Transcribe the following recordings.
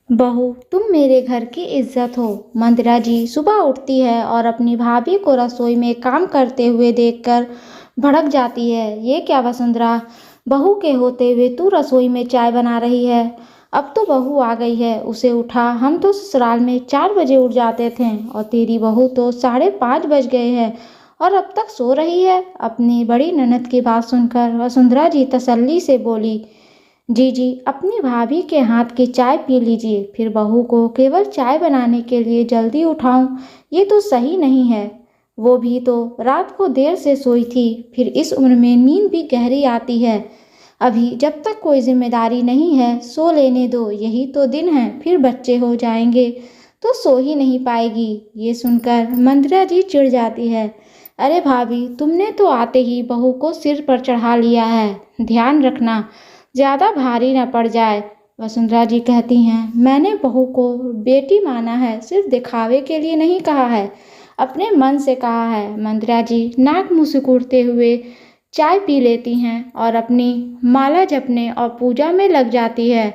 बहू, तुम मेरे घर की इज्जत हो। मंदिरा जी सुबह उठती है और अपनी भाभी को रसोई में काम करते हुए देखकर भड़क जाती है। ये क्या वसुंधरा, बहू के होते हुए तू रसोई में चाय बना रही है? अब तो बहू आ गई है, उसे उठा। हम तो ससुराल में 4 बजे उठ जाते थे और तेरी बहू तो 5:30 बज गए हैं और अब तक सो रही है। अपनी बड़ी ननद की बात सुनकर वसुंधरा जी तसल्ली से बोली, जी जी, अपनी भाभी के हाथ की चाय पी लीजिए, फिर बहू को केवल चाय बनाने के लिए जल्दी उठाऊं, ये तो सही नहीं है। वो भी तो रात को देर से सोई थी, फिर इस उम्र में नींद भी गहरी आती है। अभी जब तक कोई जिम्मेदारी नहीं है, सो लेने दो। यही तो दिन है, फिर बच्चे हो जाएंगे तो सो ही नहीं पाएगी। ये सुनकर मंदिरा जी चिढ़ जाती है। अरे भाभी, तुमने तो आते ही बहू को सिर पर चढ़ा लिया है, ध्यान रखना ज़्यादा भारी न पड़ जाए। वसुंधरा जी कहती हैं, मैंने बहू को बेटी माना है, सिर्फ दिखावे के लिए नहीं कहा है, अपने मन से कहा है। मंदिरा जी नाक मुँह सिकुड़ते हुए चाय पी लेती हैं और अपनी माला जपने और पूजा में लग जाती है।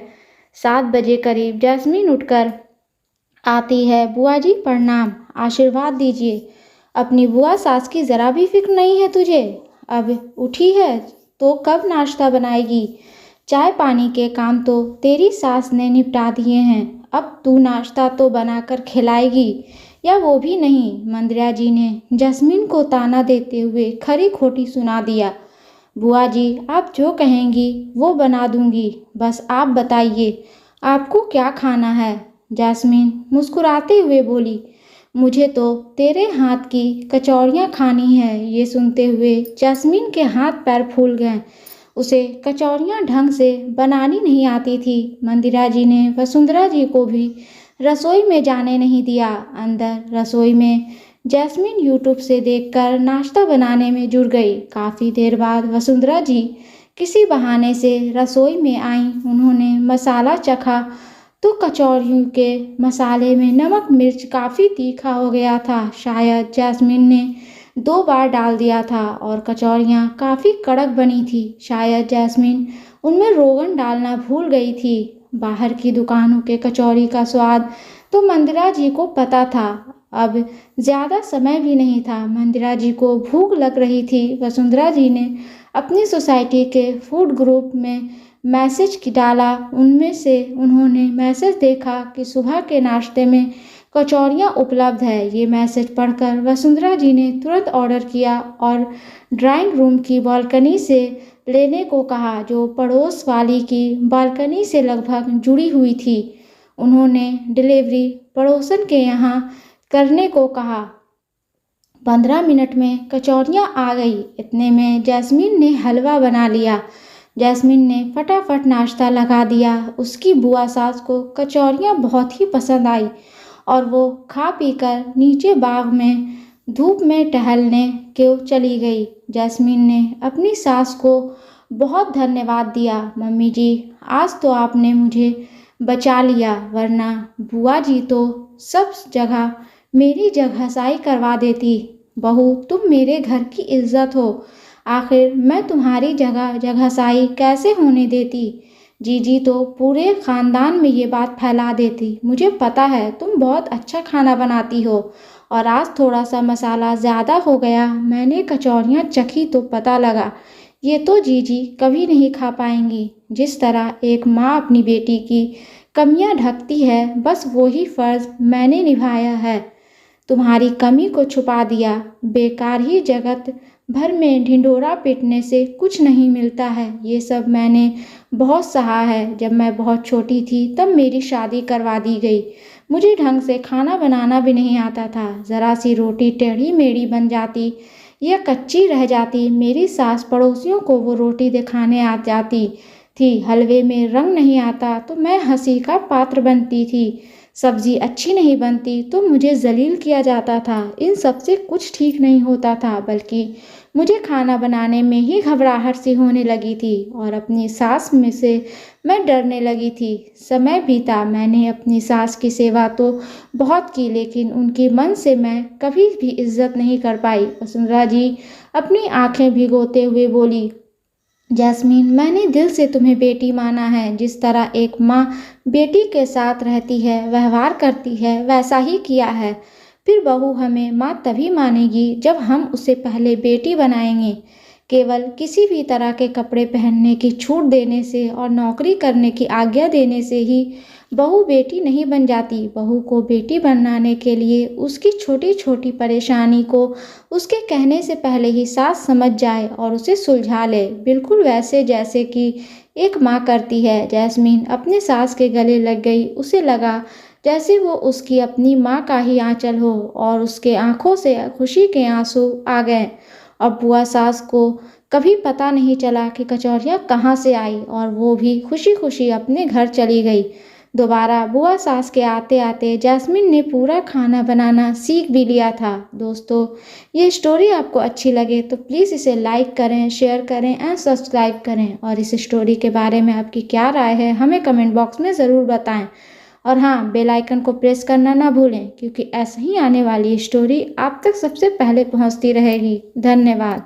7 बजे करीब जैस्मीन उठकर आती है। बुआ जी प्रणाम, आशीर्वाद दीजिए। अपनी बुआ सास की ज़रा भी फिक्र नहीं है तुझे? अब उठी है तो कब नाश्ता बनाएगी? चाय पानी के काम तो तेरी सास ने निपटा दिए हैं, अब तू नाश्ता तो बनाकर खिलाएगी या वो भी नहीं? मंदिरा जी ने जस्मीन को ताना देते हुए खरी खोटी सुना दिया। बुआ जी, आप जो कहेंगी वो बना दूंगी, बस आप बताइए आपको क्या खाना है? जैस्मीन मुस्कुराते हुए बोली, मुझे तो तेरे हाथ की कचौड़ियाँ खानी है। ये सुनते हुए जैस्मीन के हाथ पैर फूल गए। उसे कचौड़ियाँ ढंग से बनानी नहीं आती थी। मंदिरा जी ने वसुंधरा जी को भी रसोई में जाने नहीं दिया। अंदर रसोई में जैस्मीन यूट्यूब से देखकर नाश्ता बनाने में जुड़ गई। काफ़ी देर बाद वसुंधरा जी किसी बहाने से रसोई में आईं। उन्होंने मसाला चखा तो कचौरियों के मसाले में नमक मिर्च काफ़ी तीखा हो गया था। शायद जैस्मीन ने 2 बार डाल दिया था और कचौरियाँ काफ़ी कड़क बनी थी। शायद जैस्मीन उनमें रोगन डालना भूल गई थी। बाहर की दुकानों के कचौरी का स्वाद तो मंदिरा जी को पता था। अब ज़्यादा समय भी नहीं था, मंदिरा जी को भूख लग रही थी। वसुंधरा जी ने अपनी सोसाइटी के फूड ग्रुप में मैसेज डाला। उनमें से उन्होंने मैसेज देखा कि सुबह के नाश्ते में कचौरियाँ उपलब्ध है। ये मैसेज पढ़कर वसुंधरा जी ने तुरंत ऑर्डर किया और ड्राइंग रूम की बालकनी से लेने को कहा, जो पड़ोस वाली की बालकनी से लगभग जुड़ी हुई थी। उन्होंने डिलीवरी पड़ोसन के यहाँ करने को कहा। 15 मिनट में कचौरियाँ आ गई। इतने में जैस्मीन ने हलवा बना लिया। जैस्मीन ने फटाफट नाश्ता लगा दिया। उसकी बुआ सास को कचौरियाँ बहुत ही पसंद आई और वो खा पीकर नीचे बाग में धूप में टहलने क्यों चली गई। जैस्मीन ने अपनी सास को बहुत धन्यवाद दिया। मम्मी जी, आज तो आपने मुझे बचा लिया, वरना बुआ जी तो सब जगह मेरी जगहसाई करवा देती। बहू, तुम मेरे घर की इज्जत हो, आखिर मैं तुम्हारी जगहसाई कैसे होने देती? जीजी तो पूरे ख़ानदान में ये बात फैला देती। मुझे पता है तुम बहुत अच्छा खाना बनाती हो और आज थोड़ा सा मसाला ज़्यादा हो गया। मैंने कचौरियाँ चखी तो पता लगा ये तो जीजी कभी नहीं खा पाएंगी। जिस तरह एक माँ अपनी बेटी की कमियाँ ढकती है, बस वही फ़र्ज़ मैंने निभाया है। तुम्हारी कमी को छुपा दिया। बेकार ही जगत भर में ढिंढोरा पीटने से कुछ नहीं मिलता है। ये सब मैंने बहुत सहा है। जब मैं बहुत छोटी थी तब मेरी शादी करवा दी गई। मुझे ढंग से खाना बनाना भी नहीं आता था। ज़रा सी रोटी टेढ़ी मेढ़ी बन जाती या कच्ची रह जाती, मेरी सास पड़ोसियों को वो रोटी दिखाने आ जाती थी। हलवे में रंग नहीं आता तो मैं हंसी का पात्र बनती थी। सब्जी अच्छी नहीं बनती तो मुझे जलील किया जाता था। इन सब से कुछ ठीक नहीं होता था, बल्कि मुझे खाना बनाने में ही घबराहट सी होने लगी थी और अपनी सास में से मैं डरने लगी थी। समय बीता, मैंने अपनी सास की सेवा तो बहुत की, लेकिन उनकी मन से मैं कभी भी इज्जत नहीं कर पाई। वसुंधरा जी अपनी आंखें भिगोते हुए बोली, जैस्मीन, मैंने दिल से तुम्हें बेटी माना है। जिस तरह एक माँ बेटी के साथ रहती है, व्यवहार करती है, वैसा ही किया है। फिर बहू हमें माँ तभी मानेगी जब हम उसे पहले बेटी बनाएंगे। केवल किसी भी तरह के कपड़े पहनने की छूट देने से और नौकरी करने की आज्ञा देने से ही बहू बेटी नहीं बन जाती। बहू को बेटी बनाने के लिए उसकी छोटी छोटी परेशानी को उसके कहने से पहले ही सास समझ जाए और उसे सुलझा ले, बिल्कुल वैसे जैसे कि एक माँ करती है। जैस्मीन अपने सास के गले लग गई। उसे लगा जैसे वो उसकी अपनी माँ का ही आंचल हो और उसके आंखों से खुशी के आंसू आ गए। और बुआ सास को कभी पता नहीं चला कि कचौरियाँ कहाँ से आई और वो भी खुशी खुशी अपने घर चली गई। दोबारा बुआ सास के आते आते जैस्मिन ने पूरा खाना बनाना सीख भी लिया था। दोस्तों, ये स्टोरी आपको अच्छी लगे तो प्लीज़ इसे लाइक करें, शेयर करें एंड सब्सक्राइब करें। और इस स्टोरी के बारे में आपकी क्या राय है हमें कमेंट बॉक्स में ज़रूर बताएं। और हाँ, बेल आइकन को प्रेस करना ना भूलें, क्योंकि ऐसे ही आने वाली स्टोरी आप तक सबसे पहले पहुंचती रहेगी। धन्यवाद।